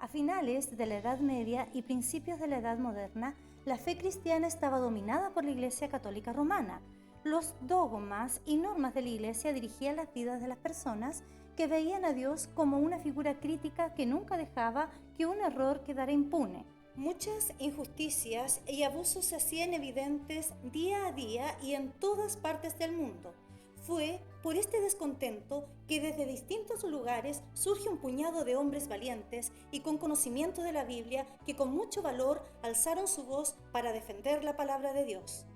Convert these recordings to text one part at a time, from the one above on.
A finales de la Edad Media y principios de la Edad Moderna, la fe cristiana estaba dominada por la Iglesia Católica Romana. Los dogmas y normas de la Iglesia dirigían las vidas de las personas que veían a Dios como una figura crítica que nunca dejaba que un error quedara impune. Muchas injusticias y abusos se hacían evidentes día a día y en todas partes del mundo. Fue por este descontento que desde distintos lugares surge un puñado de hombres valientes y con conocimiento de la Biblia que con mucho valor alzaron su voz para defender la palabra de Dios.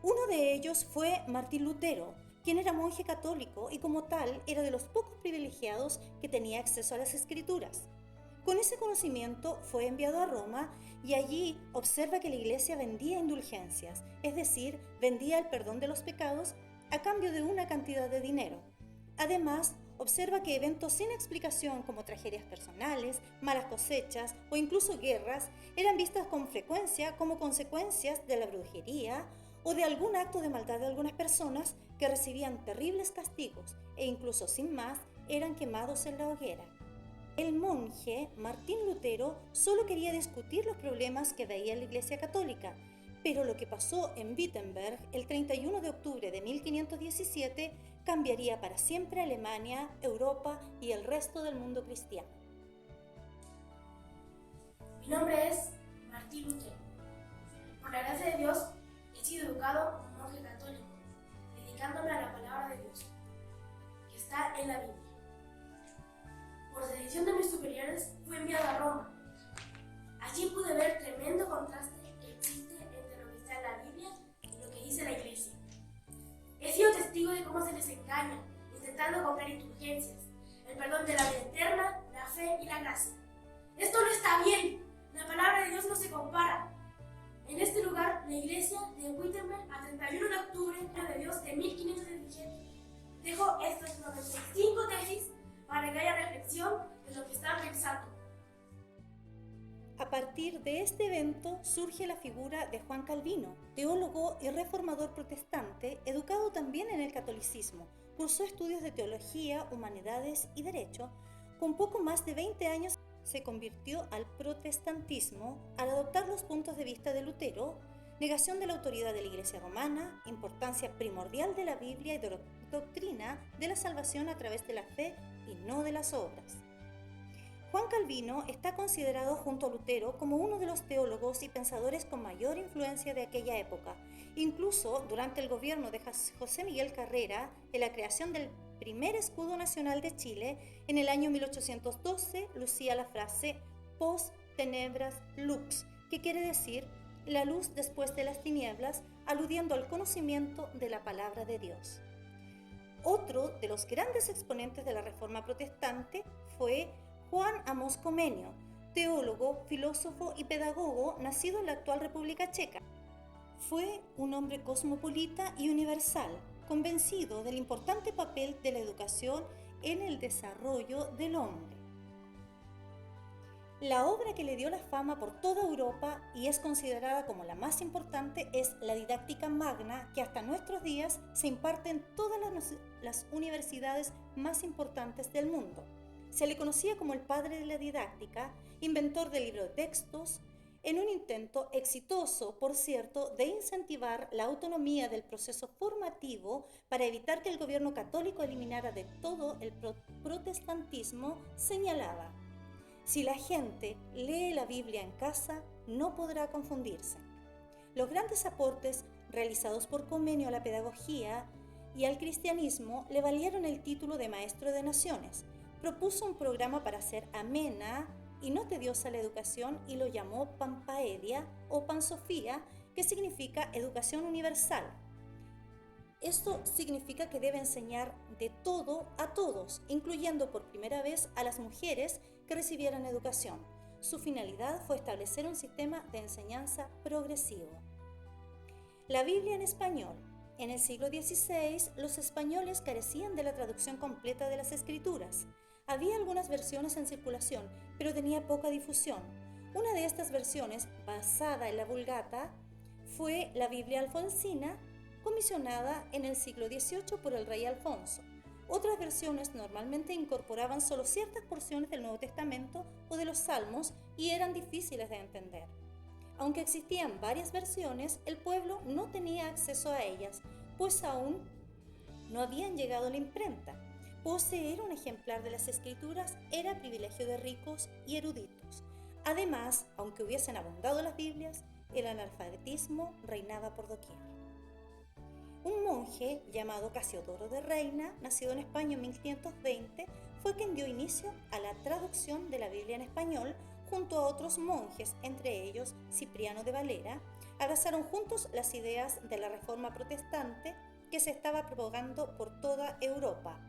Uno de ellos fue Martín Lutero, quien era monje católico y como tal era de los pocos privilegiados que tenía acceso a las Escrituras. Con ese conocimiento fue enviado a Roma y allí observa que la Iglesia vendía indulgencias, es decir, vendía el perdón de los pecados a cambio de una cantidad de dinero. Además, observa que eventos sin explicación como tragedias personales, malas cosechas o incluso guerras eran vistas con frecuencia como consecuencias de la brujería o de algún acto de maldad de algunas personas que recibían terribles castigos e incluso sin más eran quemados en la hoguera. El monje Martín Lutero solo quería discutir los problemas que veía la Iglesia Católica, pero lo que pasó en Wittenberg el 31 de octubre de 1517 cambiaría para siempre Alemania, Europa y el resto del mundo cristiano. Mi nombre es Martín Lutero. Por la gracia de Dios, he sido educado como monje católico, dedicándome a la palabra de Dios, que está en la Biblia. Por decisión de mis superiores, fui enviado a Roma. Allí pude ver tremendo contraste que existe entre lo que está en la Biblia y lo que dice la Iglesia. He sido testigo de cómo se les engaña, intentando comprar indulgencias, el perdón de la vida eterna, la fe y la gracia. Esto no está bien. La palabra de Dios no se compara. En este lugar, la iglesia de Wittenberg, a 31 de octubre de Dios de 1517, dejo estas 95 tesis para que haya reflexión de lo que están pensando. A partir de este evento surge la figura de Juan Calvino, teólogo y reformador protestante, educado también en el catolicismo. Cursó estudios de teología, humanidades y derecho. Con poco más de 20 años se convirtió al protestantismo al adoptar los puntos de vista de Lutero, negación de la autoridad de la Iglesia romana, importancia primordial de la Biblia y doctrina de la salvación a través de la fe y no de las obras. Juan Calvino está considerado junto a Lutero como uno de los teólogos y pensadores con mayor influencia de aquella época. Incluso durante el gobierno de José Miguel Carrera, en la creación del primer escudo nacional de Chile, en el año 1812 lucía la frase «Post tenebras lux», que quiere decir «la luz después de las tinieblas», aludiendo al conocimiento de la palabra de Dios. Otro de los grandes exponentes de la Reforma protestante fue Juan Amos Comenius, teólogo, filósofo y pedagogo nacido en la actual República Checa. Fue un hombre cosmopolita y universal, convencido del importante papel de la educación en el desarrollo del hombre. La obra que le dio la fama por toda Europa y es considerada como la más importante es la Didáctica Magna, que hasta nuestros días se imparte en todas las universidades más importantes del mundo. Se le conocía como el padre de la didáctica, inventor del libro de textos, en un intento exitoso, por cierto, de incentivar la autonomía del proceso formativo para evitar que el gobierno católico eliminara de todo el protestantismo, señalaba: si la gente lee la Biblia en casa, no podrá confundirse. Los grandes aportes realizados por Comenius a la pedagogía y al cristianismo le valieron el título de maestro de naciones. Propuso un programa para hacer amena y no tediosa la educación y lo llamó Pampaedia o Pansofía, que significa educación universal. Esto significa que debe enseñar de todo a todos, incluyendo por primera vez a las mujeres que recibieran educación. Su finalidad fue establecer un sistema de enseñanza progresivo. La Biblia en español. En el siglo XVI, los españoles carecían de la traducción completa de las Escrituras. Había algunas versiones en circulación, pero tenía poca difusión. Una de estas versiones, basada en la Vulgata, fue la Biblia alfonsina, comisionada en el siglo XVIII por el rey Alfonso. Otras versiones normalmente incorporaban solo ciertas porciones del Nuevo Testamento o de los Salmos y eran difíciles de entender. Aunque existían varias versiones, el pueblo no tenía acceso a ellas, pues aún no habían llegado a la imprenta. Poseer un ejemplar de las Escrituras era privilegio de ricos y eruditos. Además, aunque hubiesen abundado las Biblias, el analfabetismo reinaba por doquier. Un monje llamado Casiodoro de Reina, nacido en España en 1520, fue quien dio inicio a la traducción de la Biblia en español junto a otros monjes, entre ellos Cipriano de Valera. Abrazaron juntos las ideas de la Reforma protestante que se estaba propagando por toda Europa.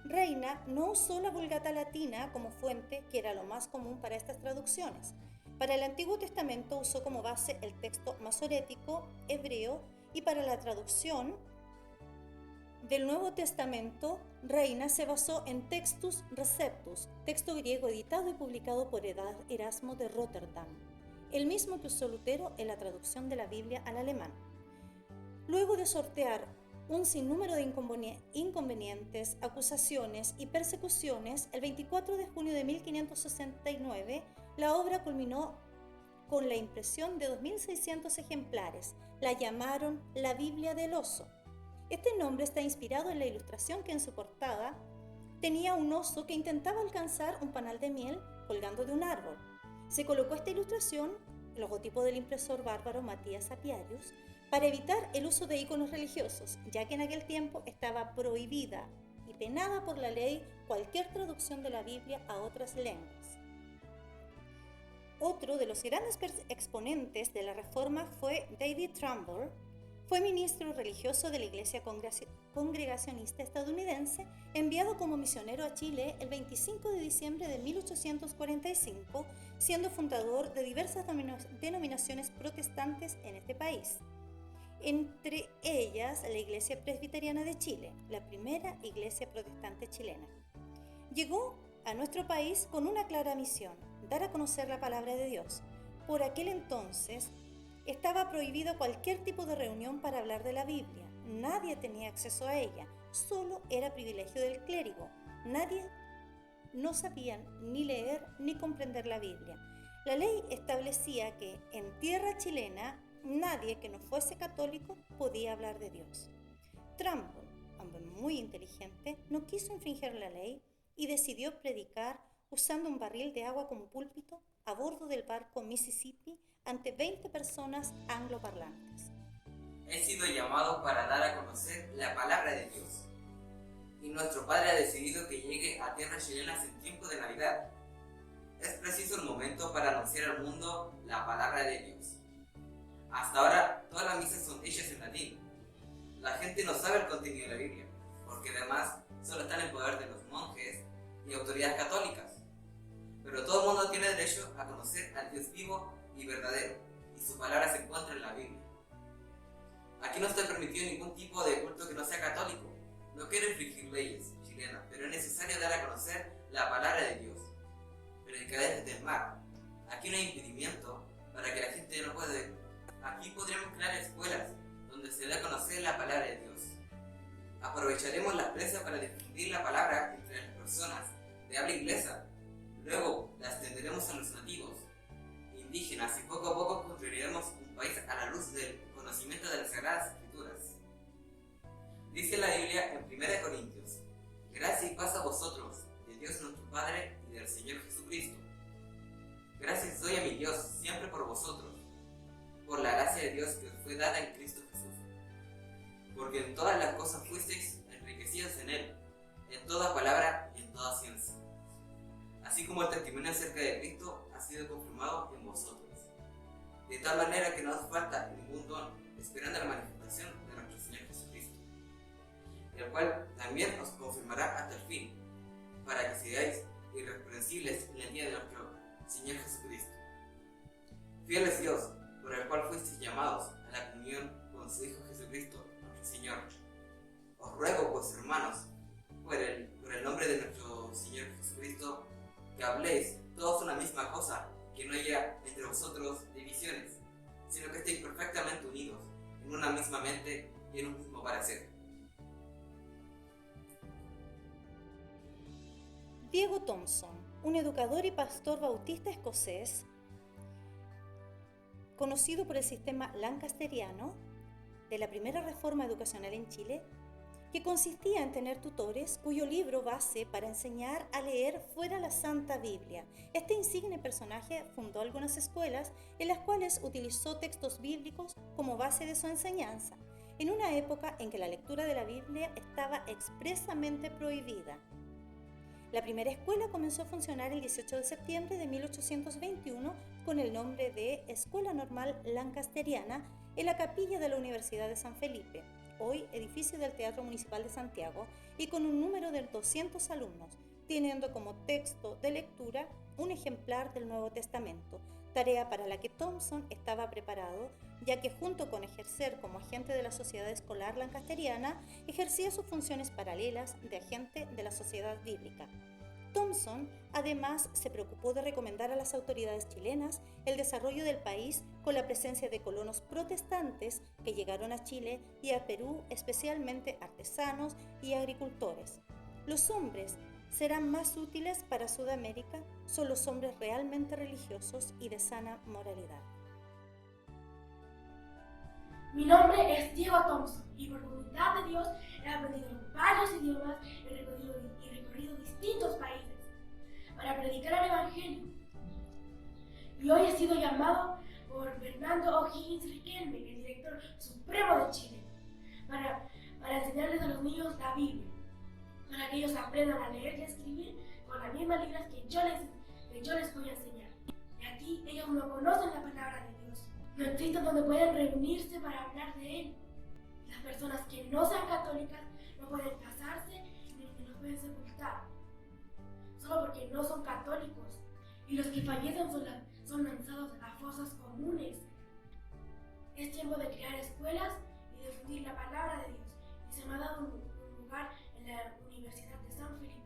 Reina no usó la Vulgata latina como fuente, que era lo más común para estas traducciones. Para el Antiguo Testamento usó como base el texto masorético hebreo, y para la traducción del Nuevo Testamento, Reina se basó en Textus Receptus, texto griego editado y publicado por Erasmo de Rotterdam, el mismo que usó Lutero en la traducción de la Biblia al alemán. Luego de sortear un sinnúmero de inconvenientes, acusaciones y persecuciones, el 24 de junio de 1569, la obra culminó con la impresión de 2.600 ejemplares. La llamaron la Biblia del Oso. Este nombre está inspirado en la ilustración que en su portada tenía un oso que intentaba alcanzar un panal de miel colgando de un árbol. Se colocó esta ilustración, el logotipo del impresor bárbaro Matías Apiarius, para evitar el uso de íconos religiosos, ya que en aquel tiempo estaba prohibida y penada por la ley cualquier traducción de la Biblia a otras lenguas. Otro de los grandes exponentes de la Reforma fue David Trumbull. Fue ministro religioso de la Iglesia Congregacionista estadounidense, enviado como misionero a Chile el 25 de diciembre de 1845, siendo fundador de diversas denominaciones protestantes en este país. Entre ellas la Iglesia Presbiteriana de Chile, la primera iglesia protestante chilena. Llegó a nuestro país con una clara misión: dar a conocer la palabra de Dios. Por aquel entonces estaba prohibido cualquier tipo de reunión para hablar de la Biblia. Nadie tenía acceso a ella, solo era privilegio del clérigo. Nadie no sabían ni leer ni comprender la Biblia. La ley establecía que en tierra chilena nadie que no fuese católico podía hablar de Dios. Trumbull, hombre muy inteligente, no quiso infringir la ley y decidió predicar usando un barril de agua como púlpito a bordo del barco Mississippi ante 20 personas angloparlantes. He sido llamado para dar a conocer la palabra de Dios. Y nuestro Padre ha decidido que llegue a tierras chilenas en tiempo de Navidad. Es preciso el momento para anunciar al mundo la palabra de Dios. Hasta ahora, todas las misas son hechas en latín. La gente no sabe el contenido de la Biblia, porque además solo están en poder de los monjes y autoridades católicas. Pero todo el mundo tiene derecho a conocer al Dios vivo y verdadero, y su palabra se encuentra en la Biblia. Aquí no está permitido ningún tipo de culto que no sea católico. No quiero infringir leyes chilenas, pero es necesario dar a conocer la palabra de Dios. Predicadores del mar. Aquí no hay impedimento para que la gente no pueda ir. Aquí podremos crear escuelas donde se dé a conocer la palabra de Dios. Aprovecharemos las plazas para difundir la palabra entre las personas de habla inglesa. Luego la extenderemos a los nativos, indígenas, y poco a poco construiremos un país a la luz del conocimiento de las Sagradas Escrituras. Dice la Biblia en 1 Corintios: gracia y paz a vosotros, de Dios nuestro Padre y del Señor Jesucristo. Gracias doy a mi Dios siempre por vosotros, por la gracia de Dios que os fue dada en Cristo Jesús. Porque en todas las cosas fuisteis enriquecidos en Él, en toda palabra y en toda ciencia. Así como el testimonio acerca de Cristo ha sido confirmado en vosotros, de tal manera que no os falta ningún don, esperando la manifestación de nuestro Señor Jesucristo, el cual también os confirmará hasta el fin, para que seáis irreprensibles en el día de nuestro Señor Jesucristo. Fiel es Dios, por el cual fuisteis llamados a la comunión con su Hijo Jesucristo, nuestro Señor. Os ruego, pues, hermanos, por el nombre de nuestro Señor Jesucristo, que habléis todos una misma cosa, que no haya entre vosotros divisiones, sino que estéis perfectamente unidos en una misma mente y en un mismo parecer. Diego Thompson, un educador y pastor bautista escocés, conocido por el sistema lancasteriano de la primera reforma educacional en Chile, que consistía en tener tutores cuyo libro base para enseñar a leer fuera la Santa Biblia. Este insigne personaje fundó algunas escuelas en las cuales utilizó textos bíblicos como base de su enseñanza, en una época en que la lectura de la Biblia estaba expresamente prohibida. La primera escuela comenzó a funcionar el 18 de septiembre de 1821 con el nombre de Escuela Normal Lancasteriana en la capilla de la Universidad de San Felipe, hoy edificio del Teatro Municipal de Santiago, y con un número de 200 alumnos, teniendo como texto de lectura un ejemplar del Nuevo Testamento, tarea para la que Thompson estaba preparado, ya que junto con ejercer como agente de la Sociedad Escolar Lancasteriana, ejercía sus funciones paralelas de agente de la Sociedad Bíblica. Thompson, además, se preocupó de recomendar a las autoridades chilenas el desarrollo del país con la presencia de colonos protestantes que llegaron a Chile y a Perú, especialmente artesanos y agricultores. Los hombres serán más útiles para Sudamérica son los hombres realmente religiosos y de sana moralidad. Mi nombre es Diego Thompson y por voluntad de Dios he aprendido varios idiomas y recorrido distintos países para predicar el Evangelio. Y hoy he sido llamado por Fernando O'Higgins Riquelme, el director supremo de Chile, para enseñarles a los niños la Biblia, para que ellos aprendan a leer y a escribir con las mismas letras que yo les voy a enseñar. Y aquí ellos no conocen la palabra de Dios, no existen donde pueden reunirse para hablar de Él. Las personas que no sean católicas no pueden casarse ni los pueden sepultar, solo porque no son católicos, y los que fallecen son lanzados a fosas comunes. Es tiempo de crear escuelas y de difundir la palabra de Dios, y se me ha dado un lugar en la Universidad de San Felipe.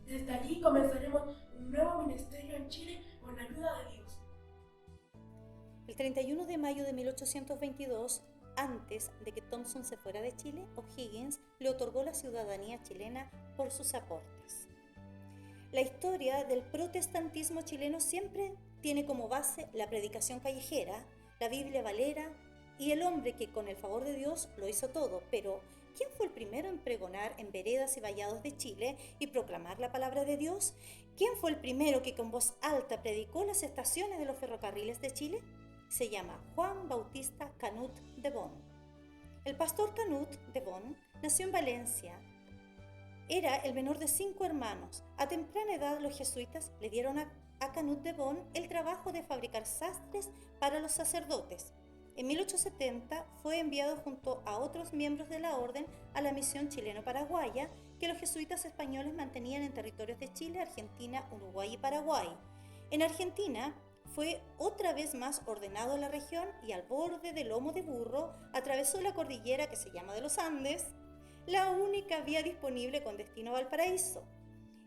Desde allí comenzaremos un nuevo ministerio en Chile con la ayuda de Dios. El 31 de mayo de 1822, antes de que Thompson se fuera de Chile, O'Higgins le otorgó la ciudadanía chilena por sus aportes. La historia del protestantismo chileno siempre tiene como base la predicación callejera, la Biblia Valera y el hombre que con el favor de Dios lo hizo todo. Pero, ¿quién fue el primero en pregonar en veredas y vallados de Chile y proclamar la palabra de Dios? ¿Quién fue el primero que con voz alta predicó las estaciones de los ferrocarriles de Chile? Se llama Juan Bautista Canut de Bon. El pastor Canut de Bon nació en Valencia. Era el menor de 5 hermanos. A temprana edad los jesuitas le dieron a Canut de Bon el trabajo de fabricar sastres para los sacerdotes. En 1870 fue enviado junto a otros miembros de la orden a la misión chileno-paraguaya que los jesuitas españoles mantenían en territorios de Chile, Argentina, Uruguay y Paraguay. En Argentina fue otra vez más ordenado a la región y al borde del lomo de burro atravesó la cordillera que se llama de los Andes, la única vía disponible con destino a Valparaíso.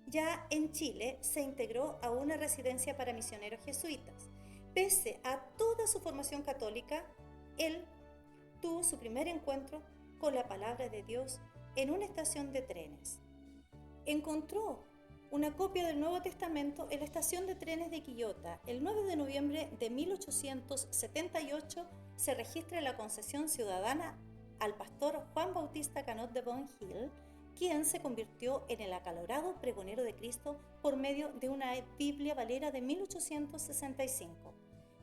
Ya en Chile se integró a una residencia para misioneros jesuitas. Pese a toda su formación católica, él tuvo su primer encuentro con la palabra de Dios en una estación de trenes. Encontró una copia del Nuevo Testamento en la estación de trenes de Quillota. El 9 de noviembre de 1878 se registra la concesión ciudadana al pastor Juan Bautista Canut de Bon Hill, quien se convirtió en el acalorado pregonero de Cristo por medio de una Biblia Valera de 1865.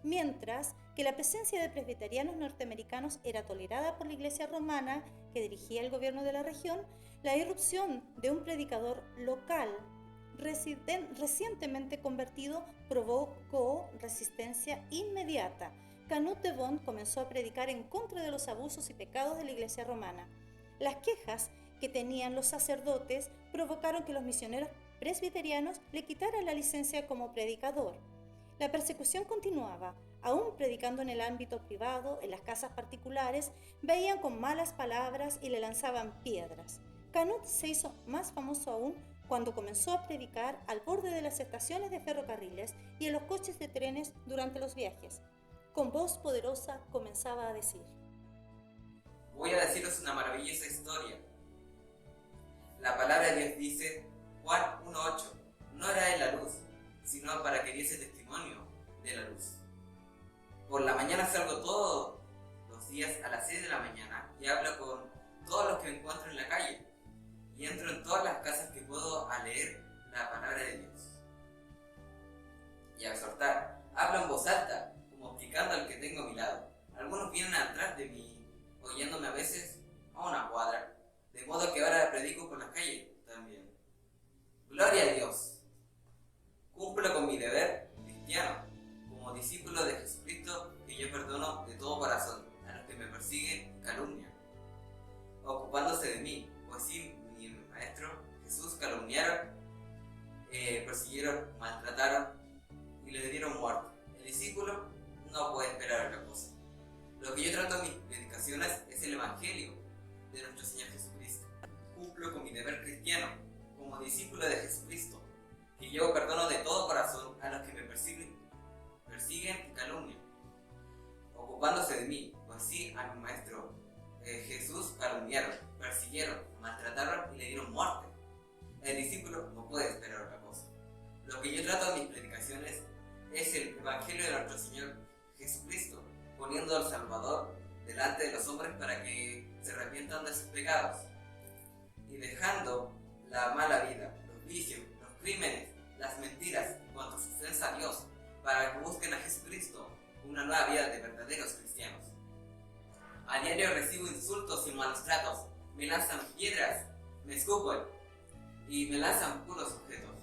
Mientras que la presencia de presbiterianos norteamericanos era tolerada por la Iglesia romana que dirigía el gobierno de la región, la irrupción de un predicador local recientemente convertido provocó resistencia inmediata. Canut de Bon comenzó a predicar en contra de los abusos y pecados de la Iglesia romana. Las quejas que tenían los sacerdotes provocaron que los misioneros presbiterianos le quitaran la licencia como predicador. La persecución continuaba. Aún predicando en el ámbito privado, en las casas particulares, veían con malas palabras y le lanzaban piedras. Canut se hizo más famoso aún cuando comenzó a predicar al borde de las estaciones de ferrocarriles y en los coches de trenes durante los viajes. Con voz poderosa comenzaba a decir: voy a deciros una maravillosa historia. La palabra de Dios dice, Juan 1:8, no era él la luz, sino para que diese testimonio de la luz. Por la mañana salgo todos los días a las 6 de la mañana y hablo con todos los que me encuentro en la calle. Y entro en todas las casas que puedo a leer la palabra de Dios. Y a exhortar, hablo en voz alta, como explicando al que tengo a mi lado. Algunos vienen atrás de mí, oyéndome a veces a una cuadra, de modo que ahora predico por las calles también. Gloria a Dios. Cumplo con mi deber cristiano, como discípulo de Jesucristo, que yo perdono de todo corazón a los que me persiguen y calumnian, ocupándose de mí, pues sí, mi maestro Jesús calumniaron, persiguieron, maltrataron y le dieron muerte. El discípulo no puede esperar otra cosa. Lo que yo trato en mis predicaciones es el Evangelio de nuestro Señor Jesucristo. Cumplo con mi deber cristiano como discípulo de Jesucristo, que yo perdono de todo corazón a los que me persiguen y calumnian, ocupándose de mí, pues sí, a mi maestro Jesús calumniaron, persiguieron, maltrataron y le dieron muerte. El discípulo no puede esperar otra cosa. Lo que yo trato en mis predicaciones es el Evangelio de nuestro Señor Jesucristo, poniendo al Salvador delante de los hombres para que se arrepientan de sus pecados y dejando la mala vida, los vicios, los crímenes, las mentiras y cuanto su ofensa a Dios, para que busquen a Jesucristo, una nueva vida de verdaderos cristianos. A diario recibo insultos y malos tratos, me lanzan piedras, me escupen y me lanzan puros objetos.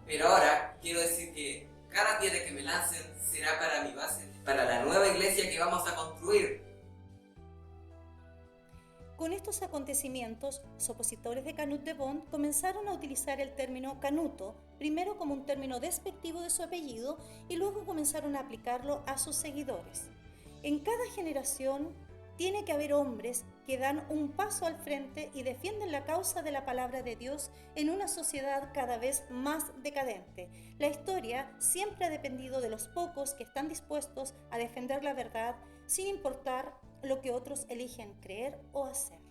Pero ahora quiero decir que cada piedra que me lancen será para mi base, para la nueva iglesia que vamos a construir. Con estos acontecimientos, los opositores de Canut de Bont comenzaron a utilizar el término canuto, primero como un término despectivo de su apellido y luego comenzaron a aplicarlo a sus seguidores. En cada generación tiene que haber hombres que dan un paso al frente y defienden la causa de la palabra de Dios en una sociedad cada vez más decadente. La historia siempre ha dependido de los pocos que están dispuestos a defender la verdad sin importar lo que otros eligen creer o hacer.